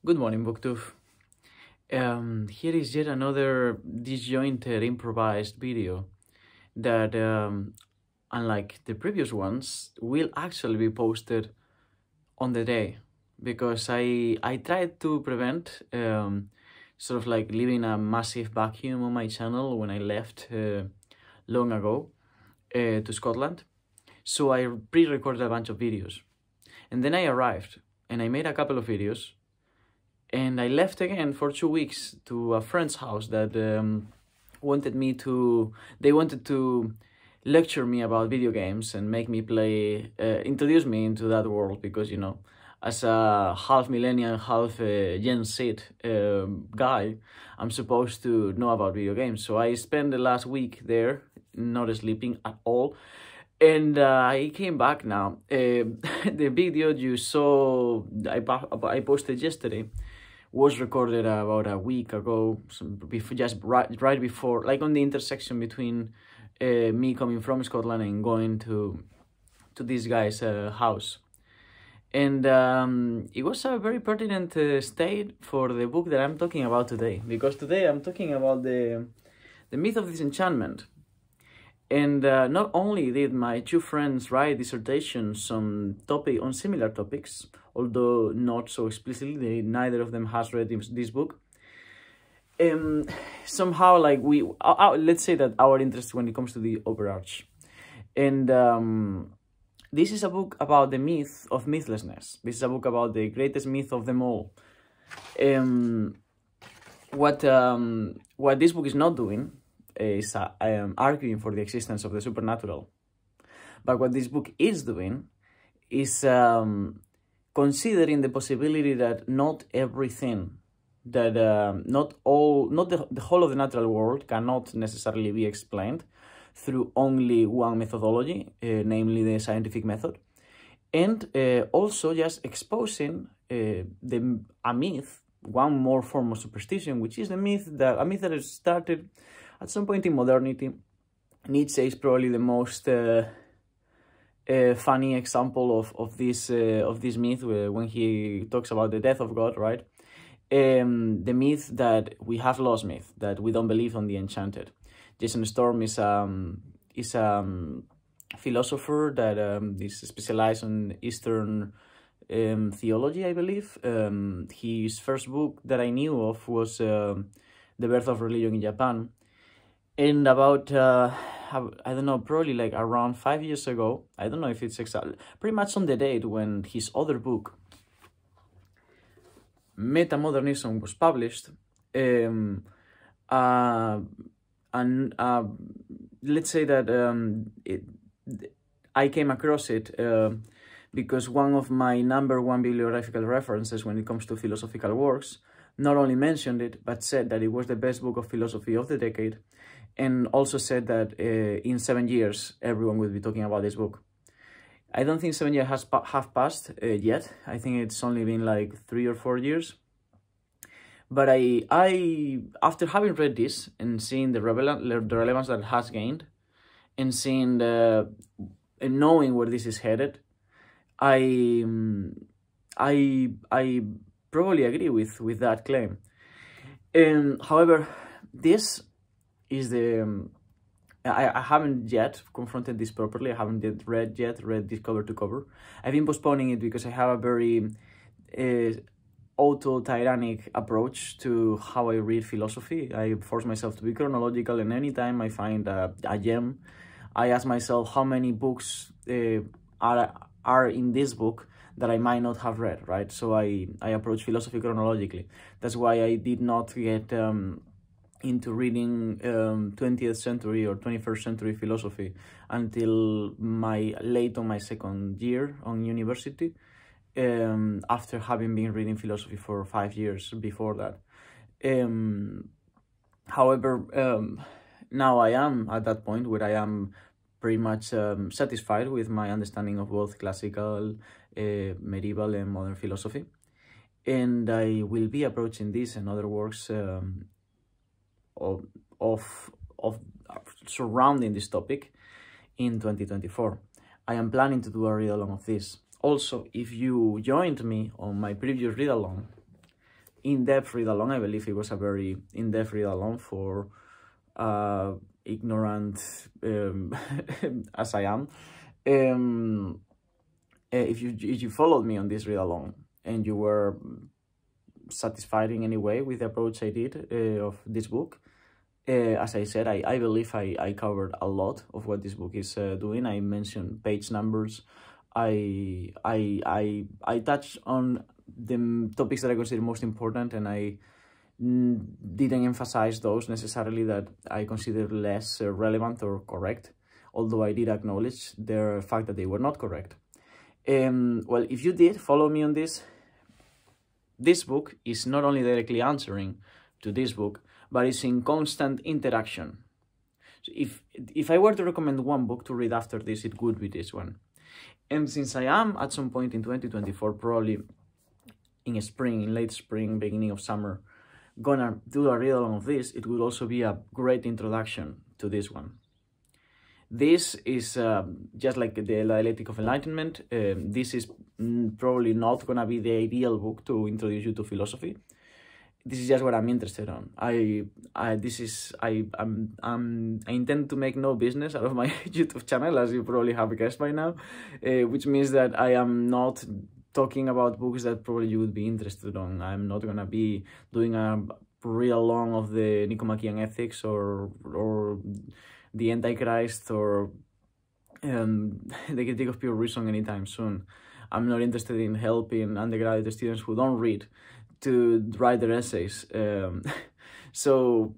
Good morning, Booktube. Here is yet another disjointed improvised video that, unlike the previous ones, will actually be posted on the day because I tried to prevent sort of like leaving a massive vacuum on my channel when I left long ago to Scotland. So I pre-recorded a bunch of videos, and then I arrived and I made a couple of videos. And I left again for 2 weeks to a friend's house that they wanted to lecture me about video games and make me play, introduce me into that world because, you know, as a half millennial, half Gen Z guy, I'm supposed to know about video games. So I spent the last week there, not sleeping at all. And I came back now. The video you saw, I posted yesterday, was recorded about a week ago, just right before, like on the intersection between me coming from Scotland and going to this guy's house. And it was a very pertinent state for the book that I'm talking about today, because today I'm talking about the myth of disenchantment. And not only did my two friends write dissertations on similar topics, although not so explicitly, neither of them has read this book. Somehow, like let's say that our interest when it comes to the overarch. And this is a book about the myth of mythlessness. This is a book about the greatest myth of them all. What this book is not doing is arguing for the existence of the supernatural. But what this book is doing is considering the possibility that not everything, that not the whole of the natural world cannot necessarily be explained through only one methodology, namely the scientific method, and also just exposing a myth, one more form of superstition, which is a myth that has started at some point in modernity. Nietzsche is probably the most funny example of this myth when he talks about the death of God, right? The myth that we have lost myth, that we don't believe on the enchanted. Jason Storm is a philosopher that is specialized on Eastern theology, I believe. His first book that I knew of was The Birth of Religion in Japan. And about, I don't know, probably like around 5 years ago, I don't know if it's exactly, pretty much on the date when his other book, Metamodernism, was published, and let's say that I came across it because one of my #1 bibliographical references when it comes to philosophical works not only mentioned it, but said that it was the best book of philosophy of the decade, and also said that in 7 years, everyone will be talking about this book. I don't think 7 years have passed yet. I think it's only been like 3 or 4 years. But I after having read this and seeing the relevance that it has gained, and seeing and knowing where this is headed, I probably agree with that claim. However, this is I haven't yet confronted this properly. I haven't read this cover to cover. I've been postponing it because I have a very auto-tyrannic approach to how I read philosophy. I force myself to be chronological, and anytime I find a gem, I ask myself how many books are in this book that I might not have read, right? So I approach philosophy chronologically. That's why I did not get into reading 20th century or 21st century philosophy until late on my second year on university, after having been reading philosophy for 5 years before that. However, now I am at that point where I am pretty much satisfied with my understanding of both classical, medieval and modern philosophy. And I will be approaching this and other works of surrounding this topic in 2024. I am planning to do a read-along of this. Also, if you joined me on my previous read-along, in-depth read-along. I believe it was a very in-depth read-along for ignorant as I am. If you followed me on this read-along and you were satisfied in any way with the approach I did of this book, as I said, I believe I covered a lot of what this book is doing. I mentioned page numbers. I touched on the topics that I consider most important, and I didn't emphasize those necessarily that I consider less relevant or correct, although I did acknowledge the fact that they were not correct. Well, if you did follow me on this book is not only directly answering to this book, but it's in constant interaction. So if I were to recommend one book to read after this, it would be this one. And since I am at some point in 2024, probably in spring, in late spring, beginning of summer, gonna do a read along of this, it will also be a great introduction to this one. This is just like the Dialectic of Enlightenment. This is probably not gonna be the ideal book to introduce you to philosophy. This is just what I'm interested on. I intend to make no business out of my YouTube channel, as you probably have guessed by now, which means that I am not talking about books that probably you would be interested on. I'm not gonna be doing a real long of the Nicomachean Ethics or the Antichrist or the Critique of Pure Reason anytime soon. I'm not interested in helping undergraduate students who don't read to write their essays. So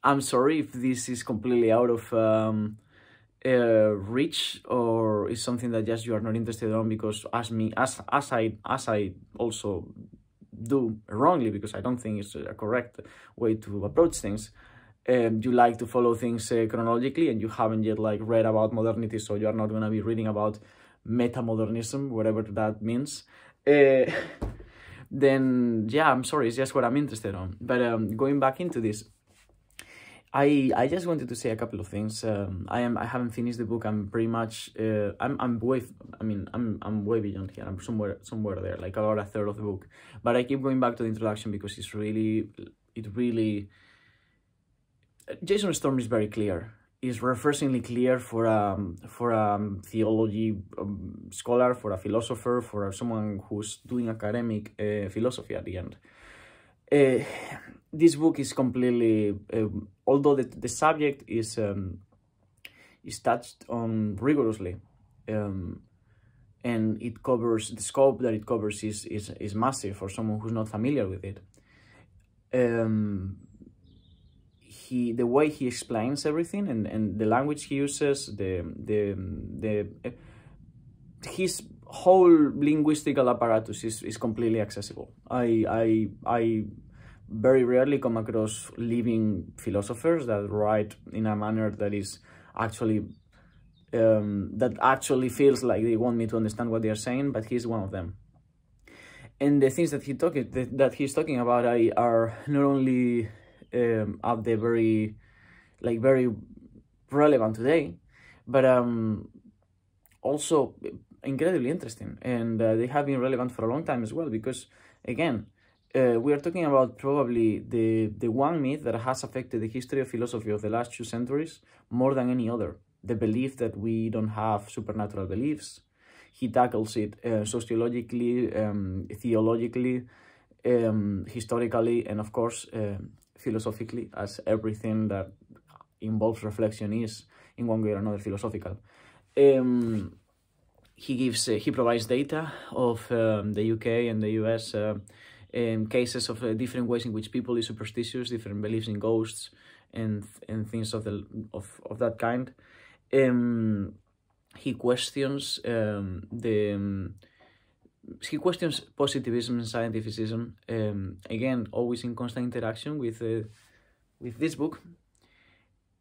I'm sorry if this is completely out of reach, or is something that just you are not interested on, because as I also do wrongly, because I don't think it's a correct way to approach things. You like to follow things chronologically, and you haven't yet read about modernity, so you are not going to be reading about metamodernism, whatever that means. Then yeah, I'm sorry, it's just what I'm interested on. But going back into this, I just wanted to say a couple of things. I haven't finished the book. I'm pretty much I'm way beyond here. I'm somewhere there, like about a third of the book. But I keep going back to the introduction because it really Jason Storm is very clear. Is refreshingly clear for a theology scholar, for a philosopher, for someone who's doing academic philosophy at the end. This book is completely, although the subject is touched on rigorously, and it covers, the scope that it covers is massive for someone who's not familiar with it. The way he explains everything and the language he uses, his whole linguistical apparatus is completely accessible. I very rarely come across living philosophers that write in a manner that is actually feels like they want me to understand what they are saying, but he's one of them. And the things that he's talking about are not only at the very relevant today, but also incredibly interesting, and they have been relevant for a long time as well, because again, we are talking about probably the one myth that has affected the history of philosophy of the last 2 centuries more than any other: the belief that we don't have supernatural beliefs. He tackles it sociologically, theologically, historically, and of course philosophically, as everything that involves reflection is in one way or another philosophical. He provides data of the UK and the US, cases of different ways in which people is superstitious, different beliefs in ghosts and things of that kind. He questions positivism and scientificism, again, always in constant interaction with this book.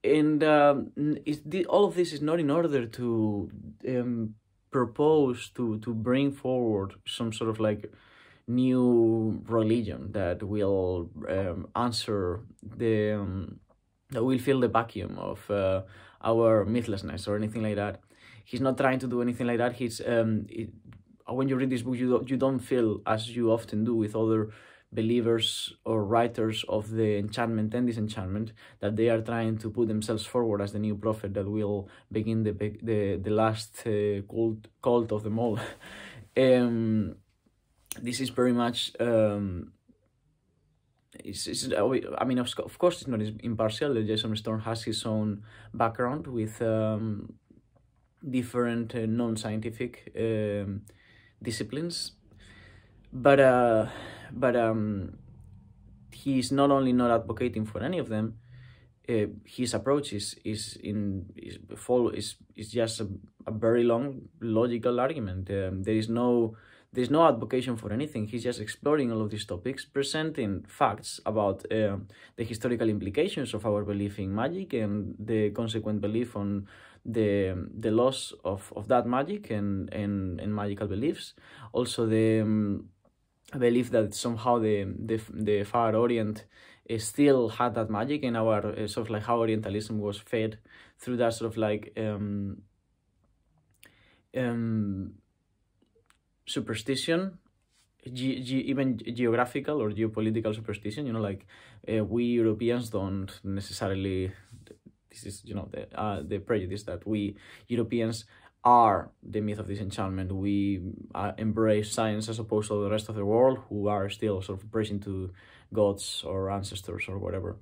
And all of this is not in order to propose to bring forward some sort of new religion that will answer that will fill the vacuum of our mythlessness or anything like that. He's not trying to do anything like that. He's when you read this book, you don't feel, as you often do with other believers or writers of the enchantment and disenchantment, that they are trying to put themselves forward as the new prophet that will begin the last cult of them all. This is very much I mean, of course, it's not impartial. Jason Storm has his own background with different non-scientific disciplines, but he's not only not advocating for any of them. His approach is just a very long logical argument. There's no advocation for anything. He's just exploring all of these topics, presenting facts about the historical implications of our belief in magic and the consequent belief on the loss of that magic and magical beliefs. Also the belief that somehow the Far Orient still had that magic, and our sort of like how Orientalism was fed through that sort of like superstition, even geographical or geopolitical superstition. You know, like we Europeans don't necessarily. This is, you know, the prejudice that we Europeans are the myth of disenchantment. We embrace science as opposed to the rest of the world, who are still sort of praising to gods or ancestors or whatever.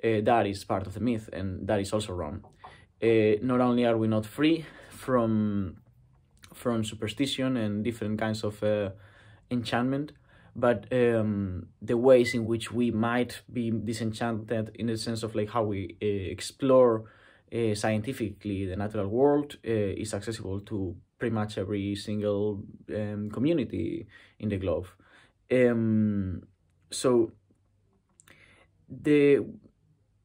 That is part of the myth, and that is also wrong. Not only are we not free from superstition and different kinds of enchantment, but the ways in which we might be disenchanted, in the sense of like how we explore scientifically the natural world, is accessible to pretty much every single community in the globe. So the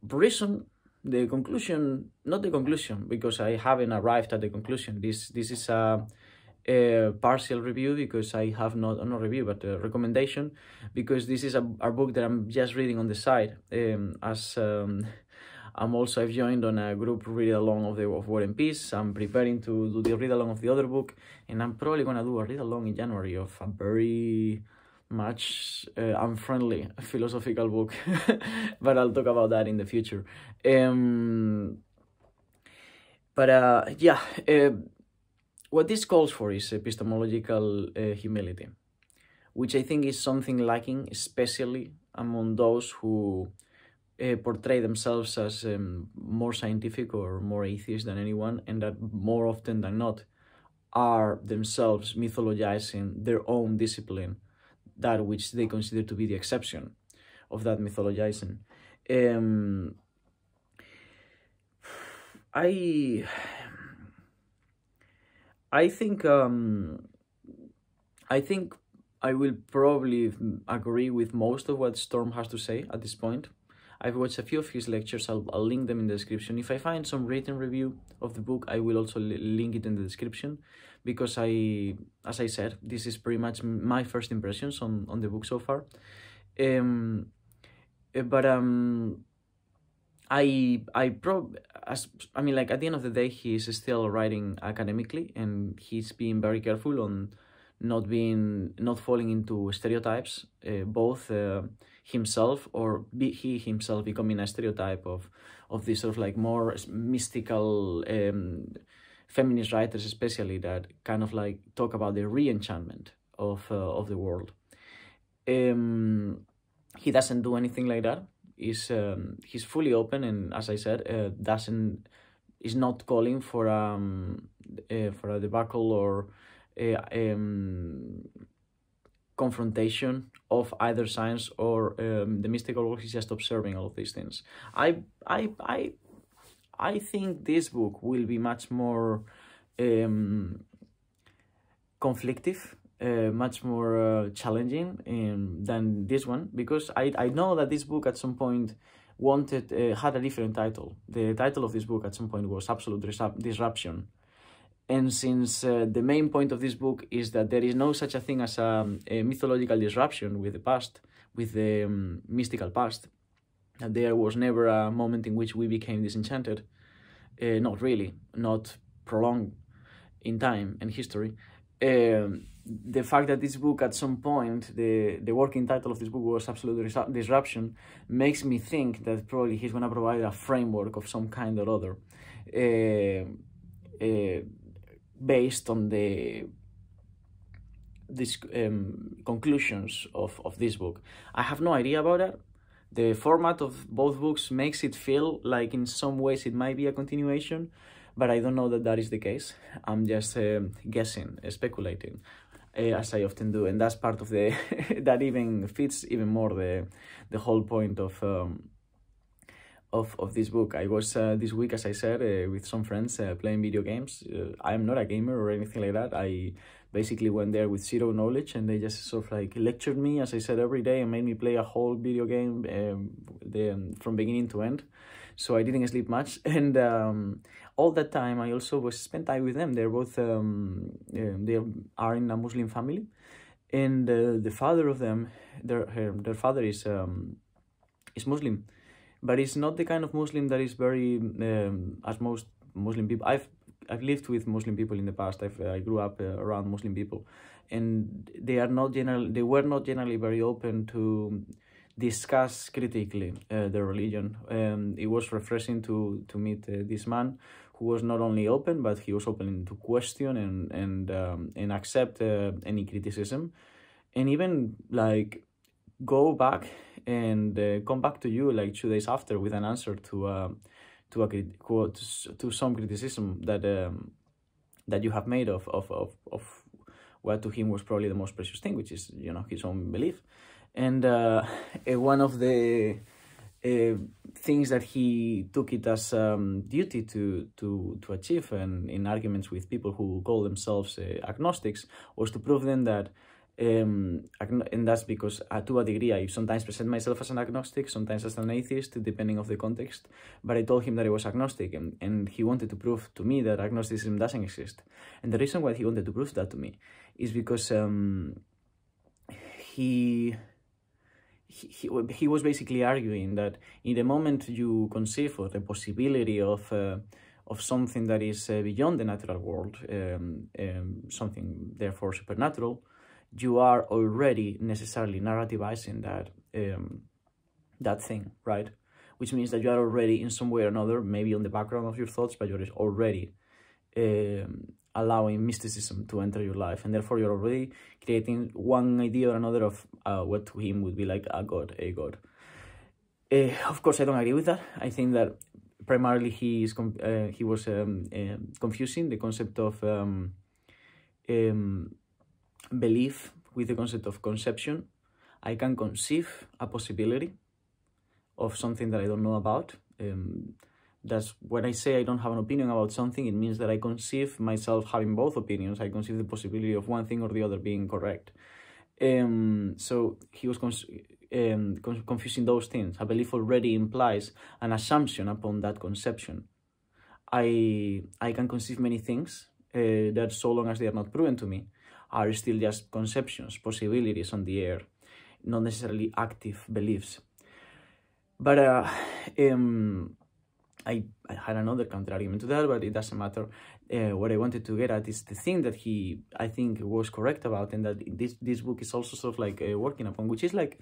reason, the conclusion, not the conclusion, because I haven't arrived at the conclusion. This is a partial review, because I have not a review, but a recommendation, because this is a book that I'm just reading on the side. I've joined on a group read along of War and Peace. I'm preparing to do the read along of the other book, and I'm probably gonna do a read along in January of a very much unfriendly philosophical book, but I'll talk about that in the future. What this calls for is epistemological humility, which I think is something lacking, especially among those who portray themselves as more scientific or more atheist than anyone, and that more often than not are themselves mythologizing their own discipline, that which they consider to be the exception of that mythologizing. I think I will probably agree with most of what Storm has to say at this point. I've watched a few of his lectures. I'll link them in the description. If I find some written review of the book, I will also link it in the description, because as I said, this is pretty much my first impressions on the book so far. I mean, like, at the end of the day, he's still writing academically, and he's being very careful on not falling into stereotypes, both himself or he himself becoming a stereotype of this sort of like more mystical feminist writers, especially, that kind of like talk about the re-enchantment of the world. He doesn't do anything like that. He's fully open, and as I said, is not calling for a debacle or confrontation of either science or the mystical world. He's just observing all of these things. I think this book will be much more conflictive, much more challenging than this one, because I know that this book at some point had a different title. The title of this book at some point was Absolute Disruption. And since the main point of this book is that there is no such a thing as a mythological disruption with the past, with the mystical past, that there was never a moment in which we became disenchanted, not really, not prolonged in time and history, the fact that this book at some point, the working title of this book was Absolute Disruption, makes me think that probably he's going to provide a framework of some kind or other, based on these conclusions of this book. I have no idea about that. The format of both books makes it feel like in some ways it might be a continuation, but I don't know that that is the case. I'm just guessing, speculating, as I often do, and that's part of the that even fits even more the whole point of this book. I was this week, as I said, with some friends playing video games. I'm not a gamer or anything like that. I basically went there with zero knowledge, and they just sort of like lectured me, as I said, every day, and made me play a whole video game from beginning to end. So I didn't sleep much, and all that time I also was spent time with them. They're both they are in a Muslim family, and the father of them, their father is Muslim, but it's not the kind of Muslim that is very as most Muslim people. I've lived with Muslim people in the past. I grew up around Muslim people, and they were not generally very open to discuss critically their religion. It was refreshing to meet this man who was not only open, but he was open to question and accept any criticism, and even like go back and come back to you like 2 days after with an answer to some criticism that you have made of what to him was probably the most precious thing, which is, you know, his own belief. And one of the things that he took it as duty to achieve, and in arguments with people who call themselves agnostics, was to prove them that and that's because to a degree I sometimes present myself as an agnostic, sometimes as an atheist, depending on the context, but I told him that I was agnostic, and he wanted to prove to me that agnosticism doesn't exist. And the reason why he wanted to prove that to me is because he was basically arguing that in the moment you conceive of the possibility of something that is beyond the natural world, something therefore supernatural, you are already necessarily narrativizing that thing, right? Which means that you are already in some way or another, maybe on the background of your thoughts, but you're already allowing mysticism to enter your life, and therefore you're already creating one idea or another of what to him would be like a god. Of course, I don't agree with that. I think that primarily he was confusing the concept of belief with the concept of conception. I can conceive a possibility of something that I don't know about. That's when I say I don't have an opinion about something, it means that I conceive myself having both opinions. I conceive the possibility of one thing or the other being correct. So he was confusing those things. A belief already implies an assumption upon that conception. I can conceive many things that, so long as they are not proven to me, are still just conceptions, possibilities on the air, not necessarily active beliefs. But I had another counter argument to that, but it doesn't matter. What I wanted to get at is the thing that he, I think, was correct about, and that this book is also sort of like working upon, which is like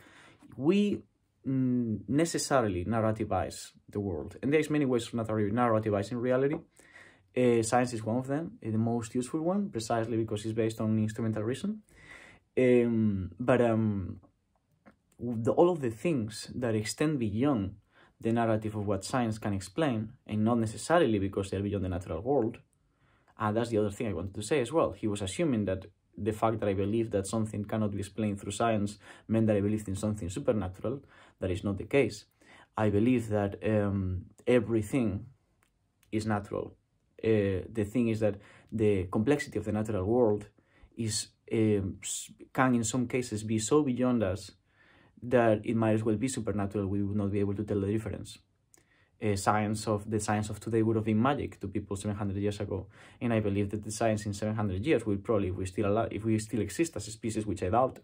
we necessarily narrativize the world, and there's many ways of narrativizing reality. Science is one of them, the most useful one, precisely because it's based on instrumental reason. All of the things that extend beyond the narrative of what science can explain, and not necessarily because they're beyond the natural world. And that's the other thing I wanted to say as well. He was assuming that the fact that I believe that something cannot be explained through science meant that I believed in something supernatural. That is not the case. I believe that everything is natural. The thing is that the complexity of the natural world is can in some cases be so beyond us that it might as well be supernatural. We would not be able to tell the difference. The science of today would have been magic to people 700 years ago, and I believe that the science in 700 years will probably, if we still exist as a species, which I doubt,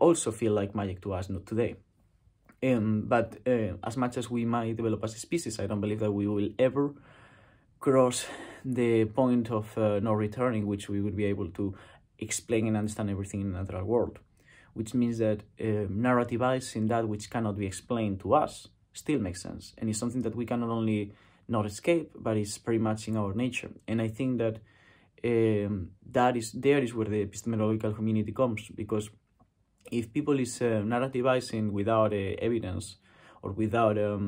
also feel like magic to us, not today. But as much as we might develop as a species, I don't believe that we will ever cross the point of no return in which we would be able to explain and understand everything in the natural world, which means that narrativizing that which cannot be explained to us still makes sense, and it's something that we can not only not escape, but it's pretty much in our nature. And I think that there is where the epistemological community comes, because if people is narrativizing without evidence or without a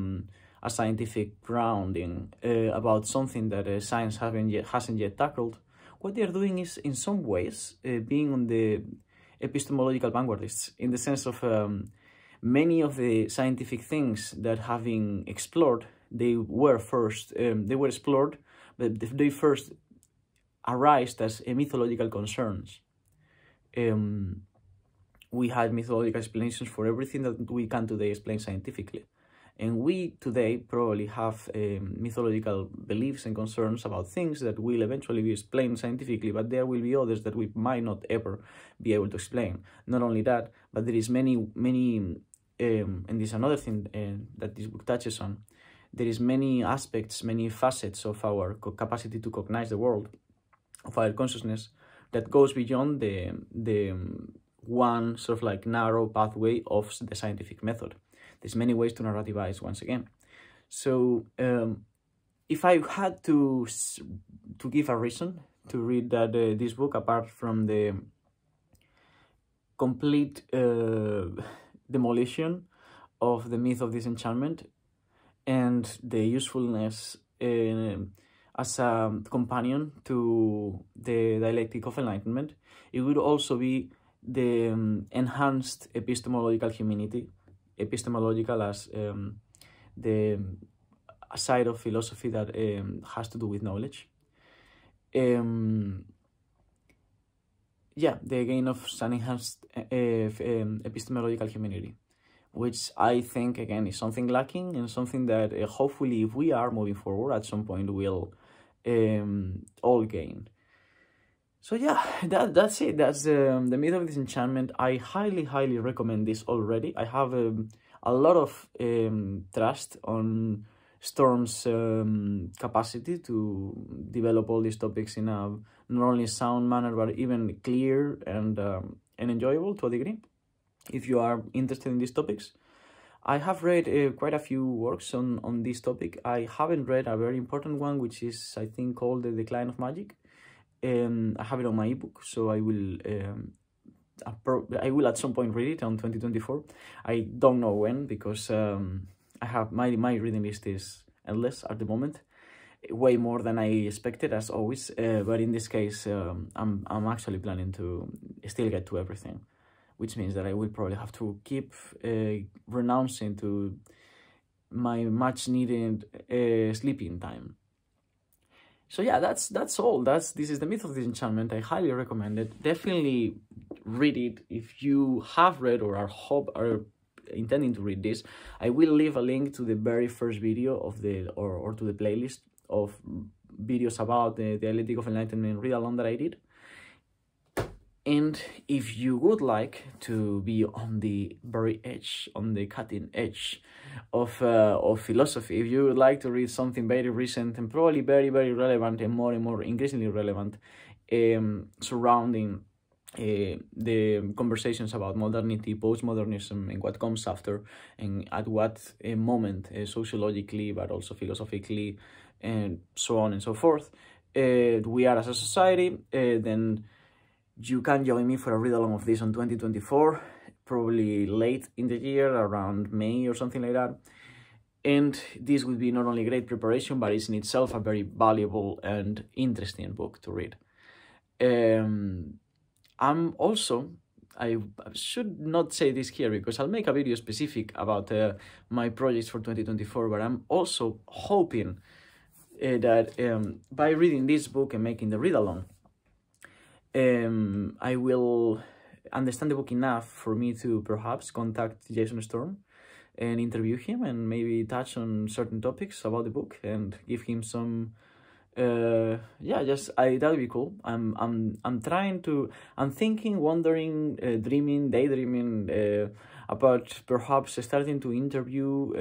scientific grounding about something that science hasn't yet tackled, what they are doing is, in some ways, being on the epistemological vanguardists, in the sense of many of the scientific things that have been explored, they were explored, but they first arised as mythological concerns. We had mythological explanations for everything that we can today explain scientifically. And we today probably have mythological beliefs and concerns about things that will eventually be explained scientifically, but there will be others that we might not ever be able to explain. Not only that, but there is many, and this is another thing that this book touches on, there is many aspects, many facets of our capacity to cognize the world, of our consciousness, that goes beyond the one sort of like narrow pathway of the scientific method. There's many ways to narrativize, once again. So if I had to give a reason to read this book, apart from the complete demolition of the myth of disenchantment and the usefulness as a companion to the dialectic of enlightenment, it would also be the enhanced epistemological humanity, epistemological as the side of philosophy that has to do with knowledge. Yeah, the gain of an enhanced epistemological humanity, which I think, again, is something lacking, and something that hopefully, if we are moving forward at some point, we'll all gain. So yeah, that's it. That's the myth of disenchantment. I highly recommend this already. I have a lot of trust on Storm's capacity to develop all these topics in a not only sound manner, but even clear and enjoyable to a degree. If you are interested in these topics, I have read quite a few works on this topic. I haven't read a very important one, which is, I think, called The Decline of Magic. I have it on my ebook, so I will at some point read it on 2024. I don't know when, because I have my reading list is endless at the moment, way more than I expected, as always. But in this case, I'm actually planning to still get to everything, which means that I will probably have to keep renouncing to my much needed sleeping time. So yeah, that's all. This is the myth of disenchantment. I highly recommend it. Definitely read it if you have read or are intending to read this. I will leave a link to the very first video of or to the playlist of videos about the dialectic of enlightenment read-along that I did. And if you would like to be on the very edge, on the cutting edge of philosophy, if you would like to read something very recent and probably very relevant and more increasingly relevant, surrounding the conversations about modernity, postmodernism, and what comes after, and at what moment sociologically, but also philosophically, and so on and so forth, we are as a society, then you can join me for a read-along of this on 2024, probably late in the year, around May or something like that. And this would be not only great preparation, but it's in itself a very valuable and interesting book to read. I'm also, I should not say this here because I'll make a video specific about my projects for 2024, but I'm also hoping that by reading this book and making the read-along, I will understand the book enough for me to perhaps contact Jason Storm and interview him and maybe touch on certain topics about the book and give him some yeah, that would be cool. I'm thinking, wondering, dreaming, daydreaming about perhaps starting to interview,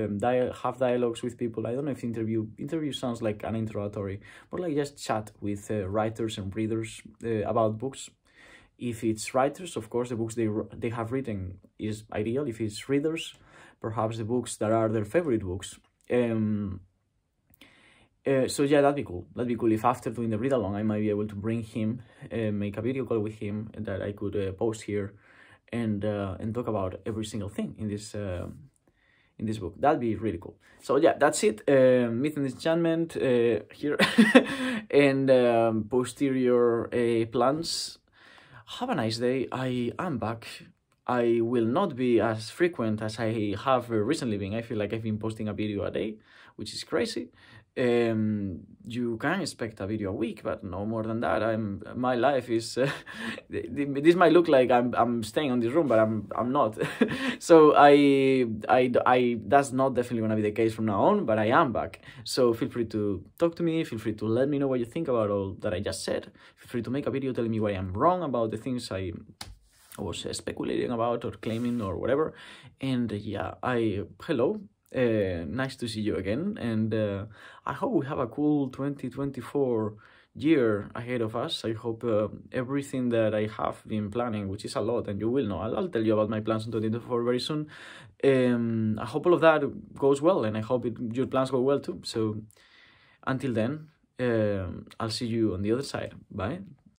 have dialogues with people. I don't know if interview sounds like an interrogatory, but like just chat with writers and readers about books If it's writers, of course, the books they have written is ideal. If it's readers, perhaps the books that are their favorite books. So yeah, that'd be cool. That'd be cool if after doing the read along, I might be able to bring him, make a video call with him that I could post here, and talk about every single thing in this book. That'd be really cool. So yeah, that's it. Myth and Disenchantment here, and posterior plans. Have a nice day. I am back. I will not be as frequent as I have recently been. I feel like I've been posting a video a day, which is crazy. You can expect a video a week, but no more than that. My life is this might look like I'm staying on this room, but I'm not. So I that's not definitely gonna be the case from now on, but I am back. So feel free to talk to me, feel free to let me know what you think about all that I just said. Feel free to make a video telling me why I'm wrong about the things I was speculating about or claiming or whatever. And yeah, hello. Nice to see you again, and I hope we have a cool 2024 year ahead of us. I hope everything that I have been planning, which is a lot, and you will know, I'll tell you about my plans in 2024 very soon. I hope all of that goes well, and I hope your plans go well too. So until then, I'll see you on the other side. Bye.